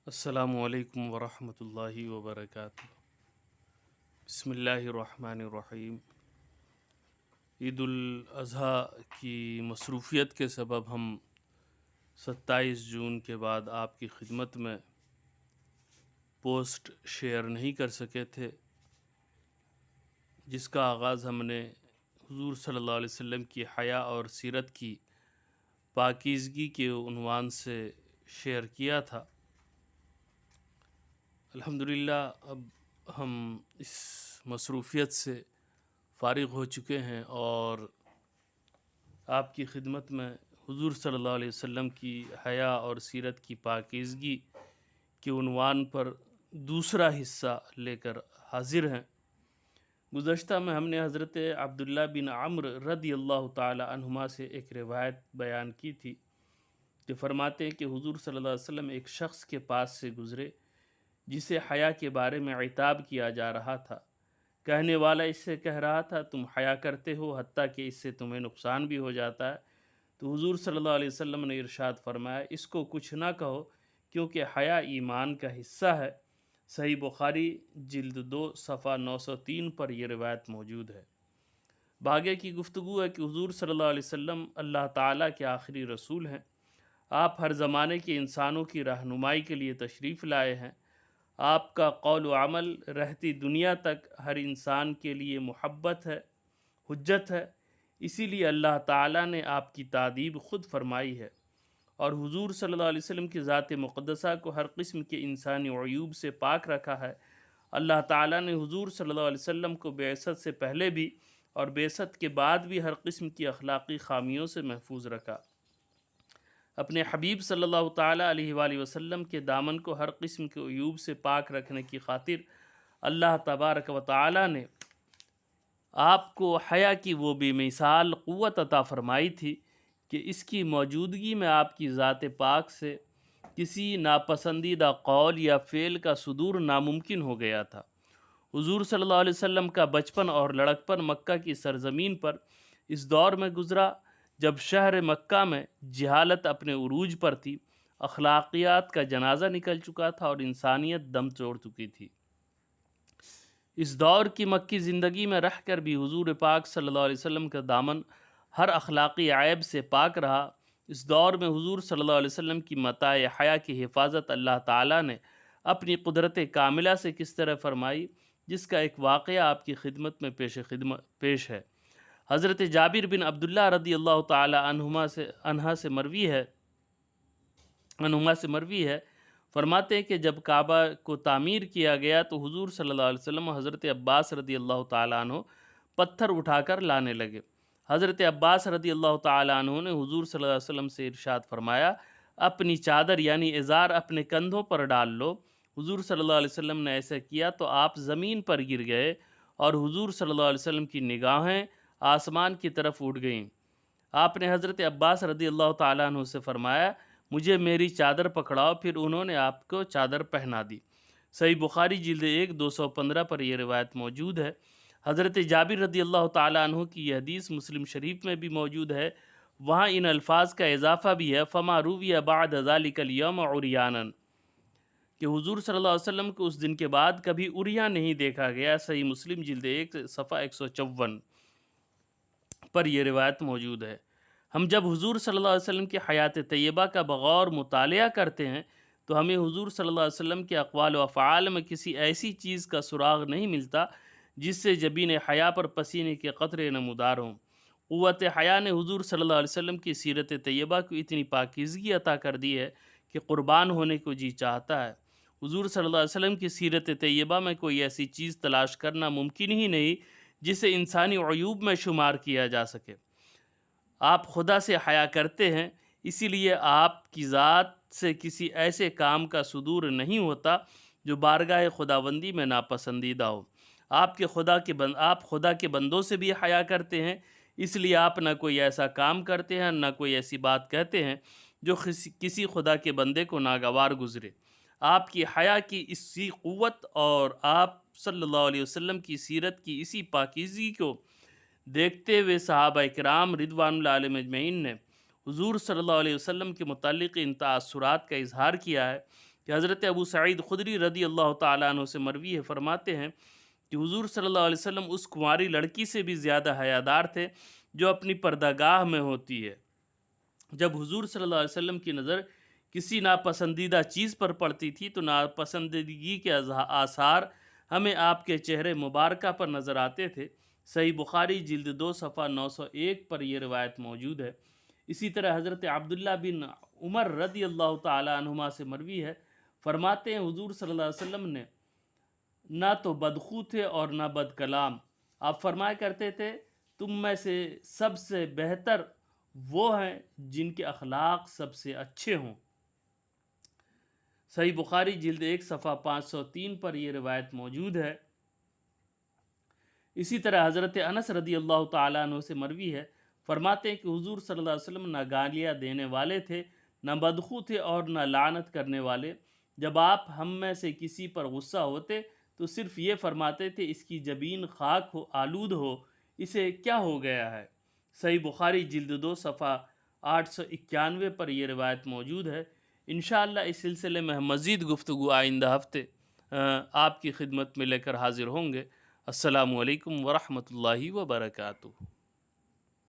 السلام علیکم ورحمۃ اللہ وبرکاتہ۔ بسم اللہ الرحمن الرحیم۔ عید الاضحیٰ کی مصروفیت کے سبب ہم 27 جون کے بعد آپ کی خدمت میں پوسٹ شیئر نہیں کر سکے تھے، جس کا آغاز ہم نے حضور صلی اللہ علیہ وسلم کی حیا اور سیرت کی پاکیزگی کے عنوان سے شیئر کیا تھا۔ الحمدللہ اب ہم اس مصروفیت سے فارغ ہو چکے ہیں اور آپ کی خدمت میں حضور صلی اللہ علیہ وسلم کی حیا اور سیرت کی پاکیزگی کے عنوان پر دوسرا حصہ لے کر حاضر ہیں۔ گزشتہ میں ہم نے حضرت عبداللہ بن عمرو رضی اللہ تعالی عنہما سے ایک روایت بیان کی تھی جو فرماتے ہیں کہ حضور صلی اللہ علیہ وسلم ایک شخص کے پاس سے گزرے جسے حیا کے بارے میں عتاب کیا جا رہا تھا۔ کہنے والا اس سے کہہ رہا تھا، تم حیا کرتے ہو حتیٰ کہ اس سے تمہیں نقصان بھی ہو جاتا ہے۔ تو حضور صلی اللہ علیہ وسلم نے ارشاد فرمایا، اس کو کچھ نہ کہو کیونکہ حیا ایمان کا حصہ ہے۔ صحیح بخاری جلد 2 صفحہ 903 پر یہ روایت موجود ہے۔ باقی کی گفتگو ہے کہ حضور صلی اللہ علیہ وسلم اللہ تعالیٰ کے آخری رسول ہیں۔ آپ ہر زمانے کے انسانوں کی رہنمائی کے لیے تشریف لائے ہیں۔ آپ کا قول و عمل رہتی دنیا تک ہر انسان کے لیے محبت ہے، حجت ہے۔ اسی لیے اللہ تعالیٰ نے آپ کی تعریف خود فرمائی ہے اور حضور صلی اللہ علیہ وسلم کی ذات مقدسہ کو ہر قسم کے انسانی عیوب سے پاک رکھا ہے۔ اللہ تعالیٰ نے حضور صلی اللہ علیہ وسلم کو بعثت سے پہلے بھی اور بعثت کے بعد بھی ہر قسم کی اخلاقی خامیوں سے محفوظ رکھا۔ اپنے حبیب صلی اللہ تعالیٰ علیہ وآلہ وسلم کے دامن کو ہر قسم کے عیوب سے پاک رکھنے کی خاطر اللہ تبارک و تعالیٰ نے آپ کو حیا کی وہ بے مثال قوت عطا فرمائی تھی کہ اس کی موجودگی میں آپ کی ذات پاک سے کسی ناپسندیدہ قول یا فعل کا صدور ناممکن ہو گیا تھا۔ حضور صلی اللہ علیہ وسلم کا بچپن اور لڑکپن مکہ کی سرزمین پر اس دور میں گزرا جب شہر مکہ میں جہالت اپنے عروج پر تھی، اخلاقیات کا جنازہ نکل چکا تھا اور انسانیت دم توڑ چکی تھی۔ اس دور کی مکی زندگی میں رہ کر بھی حضور پاک صلی اللہ علیہ وسلم کا دامن ہر اخلاقی عیب سے پاک رہا۔ اس دور میں حضور صلی اللہ علیہ وسلم کی متاع حیا کی حفاظت اللہ تعالیٰ نے اپنی قدرت کاملہ سے کس طرح فرمائی، جس کا ایک واقعہ آپ کی خدمت میں پیش ہے۔ حضرت جابر بن عبداللہ رضی اللہ تعالی عنہما سے مروی ہے، فرماتے ہیں کہ جب کعبہ کو تعمیر کیا گیا تو حضور صلی اللہ علیہ وسلم و حضرت عباس رضی اللہ تعالی عنہ پتھر اٹھا کر لانے لگے۔ حضرت عباس رضی اللہ تعالی عنہ نے حضور صلی اللہ علیہ وسلم سے ارشاد فرمایا، اپنی چادر یعنی ازار اپنے کندھوں پر ڈال لو۔ حضور صلی اللہ علیہ وسلم نے ایسا کیا تو آپ زمین پر گر گئے اور حضور صلی اللہ علیہ وسلم کی نگاہیں آسمان کی طرف اٹھ گئیں۔ آپ نے حضرت عباس رضی اللہ تعالیٰ عنہ سے فرمایا، مجھے میری چادر پکڑاؤ، پھر انہوں نے آپ کو چادر پہنا دی۔ صحیح بخاری جلد 1 215 پر یہ روایت موجود ہے۔ حضرت جابر رضی اللہ تعالیٰ عنہ کی یہ حدیث مسلم شریف میں بھی موجود ہے۔ وہاں ان الفاظ کا اضافہ بھی ہے، فما روی بعد ذلک اليوم عریانا، کہ حضور صلی اللہ علیہ وسلم کو اس دن کے بعد کبھی عریاں نہیں دیکھا گیا۔ صحیح مسلم جلد 1 صفحہ 154 پر یہ روایت موجود ہے۔ ہم جب حضور صلی اللہ علیہ وسلم کی حیات طیبہ کا بغور مطالعہ کرتے ہیں تو ہمیں حضور صلی اللہ علیہ وسلم کے اقوال و افعال میں کسی ایسی چیز کا سراغ نہیں ملتا جس سے جبین حیا پر پسینے کے قطرے نمودار ہوں۔ قوت حیا نے حضور صلی اللہ علیہ وسلم کی سیرت طیبہ کو اتنی پاکیزگی عطا کر دی ہے کہ قربان ہونے کو جی چاہتا ہے۔ حضور صلی اللہ علیہ وسلم کی سیرت طیبہ میں کوئی ایسی چیز تلاش کرنا ممکن ہی نہیں جسے انسانی عیوب میں شمار کیا جا سکے۔ آپ خدا سے حیا کرتے ہیں، اسی لیے آپ کی ذات سے کسی ایسے کام کا صدور نہیں ہوتا جو بارگاہ خداوندی میں ناپسندیدہ ہو۔ آپ خدا کے بندوں سے بھی حیا کرتے ہیں، اس لیے آپ نہ کوئی ایسا کام کرتے ہیں نہ کوئی ایسی بات کہتے ہیں جو کسی خدا کے بندے کو ناگوار گزرے۔ آپ کی حیا کی اسی قوت اور آپ صلی اللہ علیہ وسلم کی سیرت کی اسی پاکیزگی کو دیکھتے ہوئے صحابہ کرام رضوان اللہ علیہم اجمعین نے حضور صلی اللہ علیہ وسلم کے متعلق ان تاثرات کا اظہار کیا ہے کہ کہ حضرت ابو سعید خدری رضی اللہ تعالیٰ عنہ سے مروی ہے، فرماتے ہیں کہ حضور صلی اللہ علیہ وسلم اس کنواری لڑکی سے بھی زیادہ حیادار تھے جو اپنی پردہ گاہ میں ہوتی ہے۔ جب حضور صلی اللہ علیہ وسلم کی نظر کسی ناپسندیدہ چیز پر پڑتی تھی تو ناپسندیدگی کے آثار ہمیں آپ کے چہرے مبارکہ پر نظر آتے تھے۔ صحیح بخاری جلد 2 صفحہ 901 پر یہ روایت موجود ہے۔ اسی طرح حضرت عبداللہ بن عمر رضی اللہ تعالیٰ عنہما سے مروی ہے، فرماتے ہیں حضور صلی اللہ علیہ وسلم نے نہ تو بدخو تھے اور نہ بد کلام۔ آپ فرمایا کرتے تھے تم میں سے سب سے بہتر وہ ہیں جن کے اخلاق سب سے اچھے ہوں۔ صحیح بخاری جلد 1 صفحہ 503 پر یہ روایت موجود ہے۔ اسی طرح حضرت انس رضی اللہ تعالیٰ عنہ سے مروی ہے، فرماتے ہیں کہ حضور صلی اللہ علیہ وسلم نہ گالیاں دینے والے تھے، نہ بدخو تھے اور نہ لعنت کرنے والے۔ جب آپ ہم میں سے کسی پر غصہ ہوتے تو صرف یہ فرماتے تھے اس کی جبین خاک ہو آلود ہو، اسے کیا ہو گیا ہے۔ صحیح بخاری جلد 2 صفحہ 891 پر یہ روایت موجود ہے۔ انشاءاللہ اس سلسلے میں ہم مزید گفتگو آئندہ ہفتے آپ کی خدمت میں لے کر حاضر ہوں گے۔ السلام علیکم ورحمۃ اللہ وبرکاتہ۔